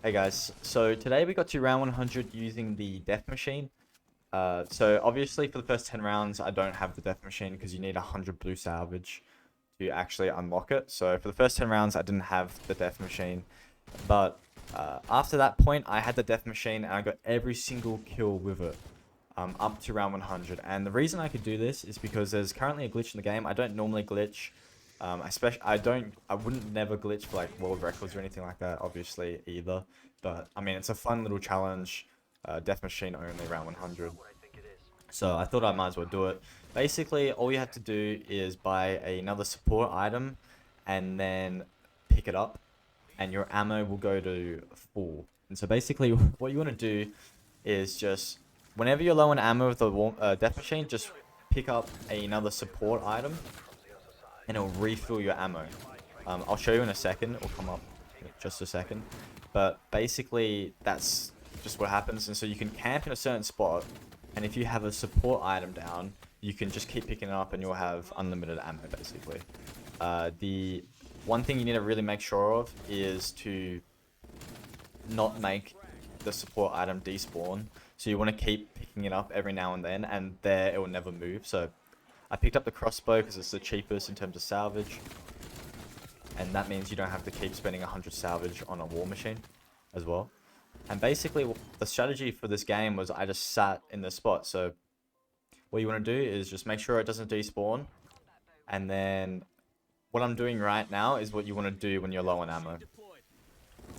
Hey guys, so today we got to round 100 using the death machine. So obviously for the first 10 rounds I don't have the death machine because you need 100 blue salvage to actually unlock it. So for the first 10 rounds I didn't have the death machine, but after that point I had the death machine and I got every single kill with it up to round 100. And the reason I could do this is because there's currently a glitch in the game. I don't normally glitch. I wouldn't never glitch for like world records or anything like that, obviously either. But I mean, it's a fun little challenge. Death machine only round 100. So I thought I might as well do it. Basically, all you have to do is buy another support item, and then pick it up, and your ammo will go to full. And so basically, what you want to do is just whenever you're low on ammo with the death machine, just pick up another support item and it'll refill your ammo. I'll show you in a second. It'll come up in just a second. But basically, that's just what happens. And so you can camp in a certain spot, and if you have a support item down, you can just keep picking it up and you'll have unlimited ammo, basically. The one thing you need to really make sure of is to not make the support item despawn. So you want to keep picking it up every now and then, and there it will never move. So I picked up the crossbow because it's the cheapest in terms of salvage. And that means you don't have to keep spending 100 salvage on a war machine as well. And basically, the strategy for this game was I just sat in this spot. So what you want to do is just make sure it doesn't despawn. And then what I'm doing right now is what you want to do when you're low on ammo.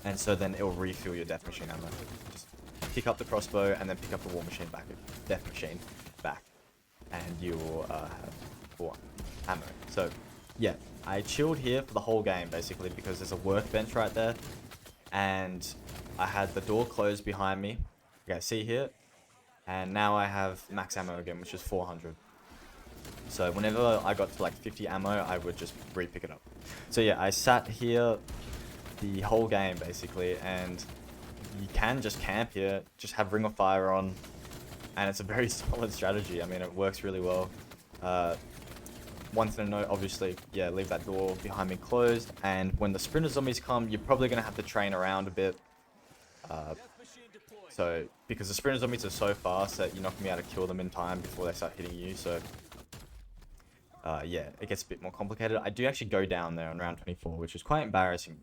And so then it'll refill your death machine ammo. Just pick up the crossbow and then pick up the war machine back, death machine back. And you will have full ammo. So yeah, I chilled here for the whole game basically because there's a workbench right there, and I had the door closed behind me. Okay, see here, and now I have max ammo again, which is 400. So whenever I got to like 50 ammo, I would just re-pick it up. So yeah, I sat here the whole game basically, and you can just camp here, just have Ring of Fire on, and it's a very solid strategy. I mean, it works really well. One thing to note, obviously, yeah, leave that door behind me closed, and when the sprinter zombies come, you're probably going to have to train around a bit. So, because the sprinter zombies are so fast that you're not going to be able to kill them in time before they start hitting you, so yeah, it gets a bit more complicated. I do actually go down there on round 24, which is quite embarrassing.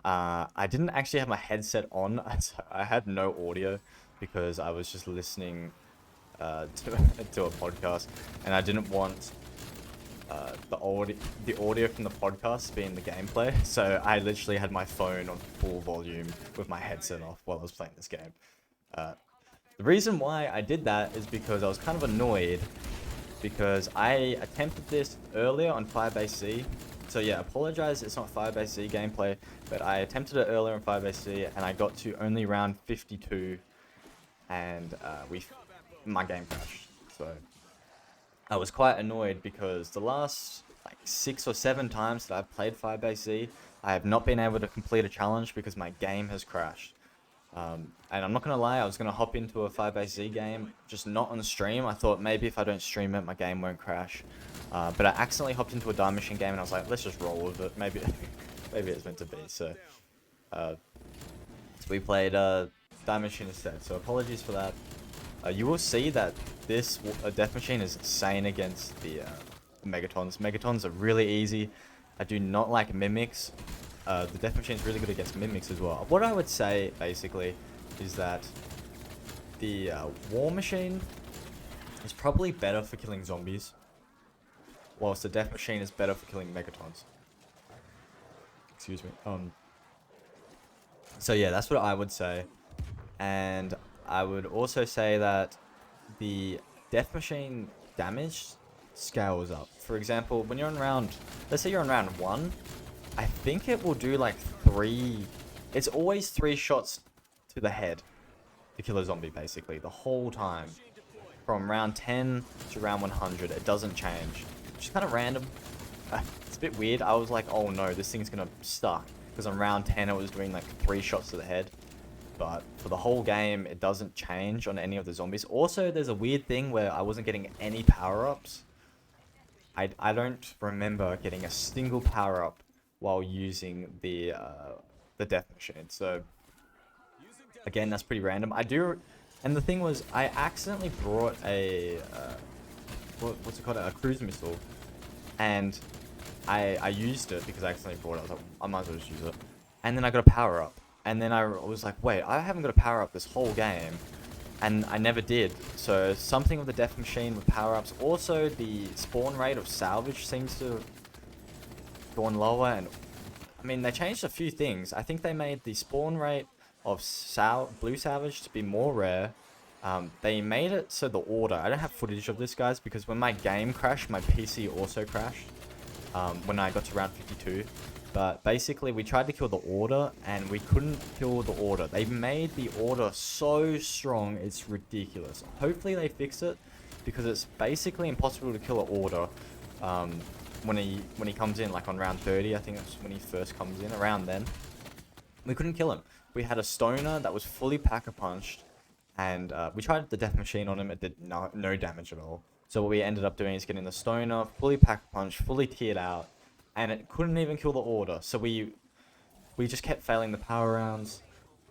I didn't actually have my headset on, so I had no audio because I was just listening to a podcast, and I didn't want the audio from the podcast being the gameplay, so I literally had my phone on full volume with my headset off while I was playing this game. The reason why I did that is because I was kind of annoyed because I attempted this earlier on Firebase. So yeah, apologize, it's not Firebase gameplay, but I attempted it earlier on Firebase and I got to only round 52, and my game crashed. So I was quite annoyed because the last like 6 or 7 times that I've played Firebase, I have not been able to complete a challenge because my game has crashed. And I'm not gonna lie, I was gonna hop into a Firebase game, just not on stream. I thought maybe if I don't stream it, my game won't crash. But I accidentally hopped into a Die Machine game and I was like, let's just roll with it. Maybe, maybe it's meant to be. So we played Die Machine instead. So apologies for that. You will see that this Death Machine is insane against the Megatons. Megatons are really easy. I do not like Mimics. The Death Machine is really good against Mimics as well. What I would say, basically, is that the War Machine is probably better for killing zombies, whilst the Death Machine is better for killing Megatons. Excuse me. So yeah, that's what I would say. And I would also say that the Death Machine damage scales up. For example, when you're on round, let's say you're on round 1, I think it will do like 3, it's always 3 shots to the head to kill a zombie basically, the whole time. From round 10 to round 100, it doesn't change. Which is kind of random. It's a bit weird. I was like, oh no, this thing's gonna stuck. Because on round 10 it was doing like 3 shots to the head. But for the whole game, it doesn't change on any of the zombies. Also, there's a weird thing where I wasn't getting any power-ups. I don't remember getting a single power-up while using the Death Machine. So Again, that's pretty random. I do, and the thing was, I accidentally brought a what's it called, a cruise missile, and I used it because I accidentally brought it. I was like, I might as well just use it, and then I got a power up, and then I was like, wait, I haven't got a power up this whole game, and I never did. So something with the death machine with power ups. Also, the spawn rate of salvage seems to have gone lower, and I mean, they changed a few things. I think they made the spawn rate of blue salvage to be more rare. They made it so the order. I don't have footage of this, guys, because when my game crashed, my PC also crashed. When I got to round 52. But basically, we tried to kill the order, and we couldn't kill the order. They made the order so strong, it's ridiculous. Hopefully they fix it, because it's basically impossible to kill an order. When he comes in, like on round 30, I think that's when he first comes in, around then. We couldn't kill him. We had a stoner that was fully pack-a-punched, and we tried the death machine on him. It did no damage at all. So what we ended up doing is getting the stoner fully pack-a-punched, fully tiered out, and it couldn't even kill the order. So we just kept failing the power rounds,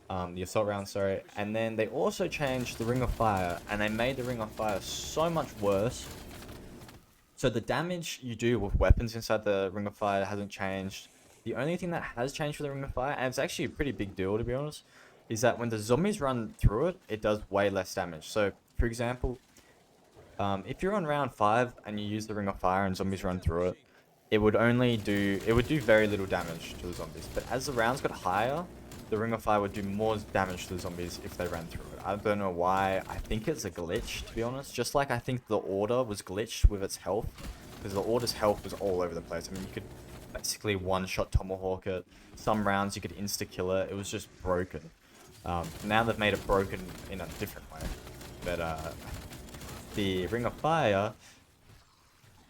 the assault rounds, sorry. And then they also changed the Ring of Fire, and they made the Ring of Fire so much worse. So the damage you do with weapons inside the Ring of Fire hasn't changed. The only thing that has changed for the Ring of Fire, and it's actually a pretty big deal to be honest, is that when the zombies run through it, it does way less damage. So, for example, if you're on round 5 and you use the Ring of Fire and zombies run through it, it would do very little damage to the zombies. But as the rounds got higher, the Ring of Fire would do more damage to the zombies if they ran through it. I don't know why. I think it's a glitch, to be honest. Just like I think the Order was glitched with its health, because the Order's health was all over the place. I mean, you could basically one-shot Tomahawk it. Some rounds you could insta-kill it. It was just broken. Now they've made it broken in a different way. But the Ring of Fire,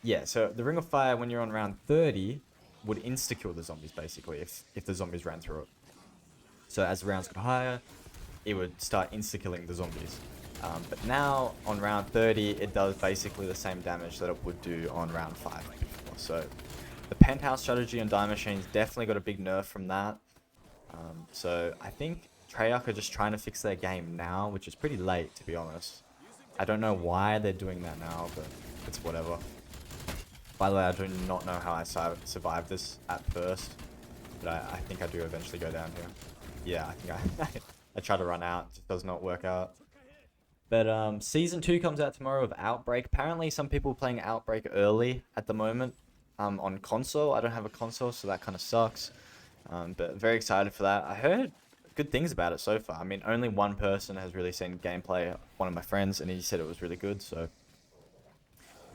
yeah, so the Ring of Fire when you're on round 30 would insta-kill the zombies basically if the zombies ran through it. So as the rounds got higher, it would start insta-killing the zombies. But now on round 30, it does basically the same damage that it would do on round 5 before. So the penthouse strategy on Die Machine's definitely got a big nerf from that. So I think Treyarch are just trying to fix their game now, which is pretty late to be honest. I don't know why they're doing that now, but it's whatever. By the way, I do not know how I survived this at first, but I think I do eventually go down here. Yeah, I think I try to run out, just does not work out. But Season 2 comes out tomorrow of Outbreak. Apparently some people are playing Outbreak early at the moment on console. I don't have a console, so that kind of sucks. But very excited for that. I heard good things about it so far. I mean, only one person has really seen gameplay, one of my friends, and he said it was really good, so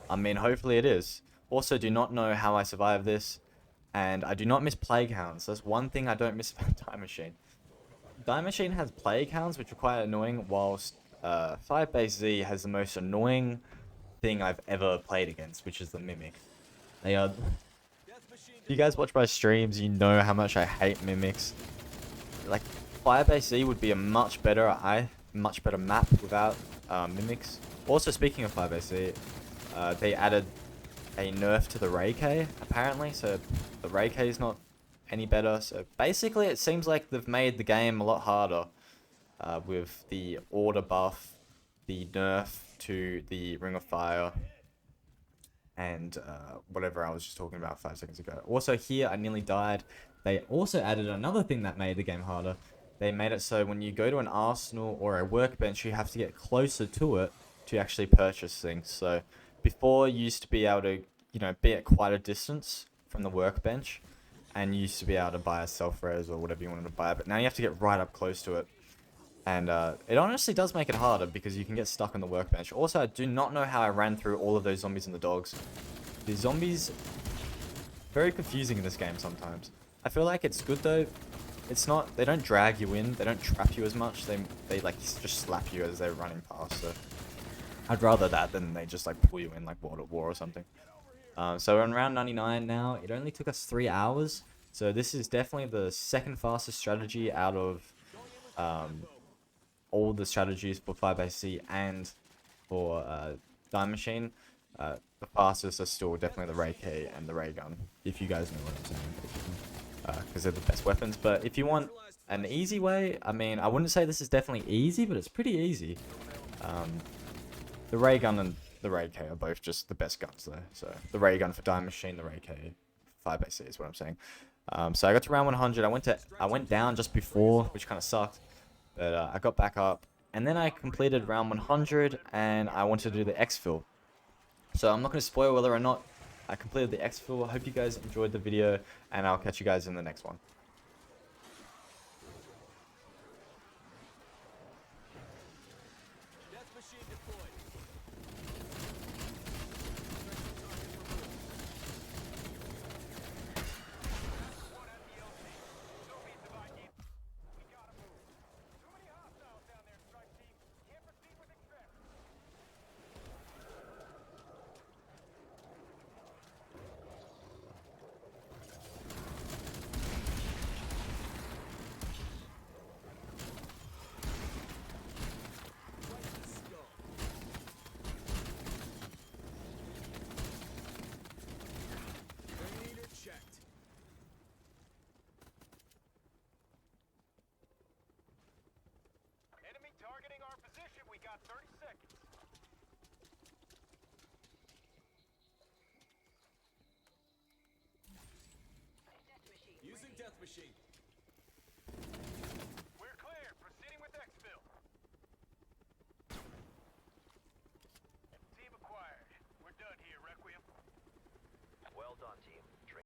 I mean, hopefully it is. Also, do not know how I survived this, and I do not miss plague hounds. That's one thing I don't miss about Die Machine. Die Machine has plague hounds, which are quite annoying, whilst Firebase Z has the most annoying thing I've ever played against, which is the Mimic. They are... If you guys watch my streams, you know how much I hate Mimics. Like, Firebase Z would be a much better map without Mimics. Also, speaking of Firebase Z, they added a nerf to the Ray K, apparently, so the Ray K is not any better. So basically, it seems like they've made the game a lot harder with the Order buff, the nerf to the Ring of Fire, and whatever I was just talking about 5 seconds ago. Also here, I nearly died. They also added another thing that made the game harder. They made it so when you go to an arsenal or a workbench, you have to get closer to it to actually purchase things. So before, you used to be able to, you know, be at quite a distance from the workbench, and you used to be able to buy a self-res or whatever you wanted to buy, but now you have to get right up close to it. And it honestly does make it harder because you can get stuck on the workbench. Also, I do not know how I ran through all of those zombies and the dogs. The zombies, very confusing in this game sometimes. I feel like it's good though. It's not, they don't drag you in, they don't trap you as much, they like just slap you as they're running past, so I'd rather that than they just like pull you in like World at War or something. So we're on round 99 now. It only took us 3 hours, so this is definitely the second fastest strategy out of all the strategies for Firebase Z and for Die Machine. The fastest are still definitely the Ray K and the Ray Gun, if you guys know what I'm saying, because they're the best weapons. But if you want an easy way, I mean, I wouldn't say this is definitely easy, but it's pretty easy. The ray gun and the ray K are both just the best guns there. So the ray gun for Diamond Machine, the ray K 5AC is what I'm saying. So I got to round 100. I went down just before, which kind of sucked, but I got back up, and then I completed round 100, and I wanted to do the exfil. So I'm not going to spoil whether or not I completed the exfil. I hope you guys enjoyed the video, and I'll catch you guys in the next one. Targeting our position, we got 30 seconds. Using death machine.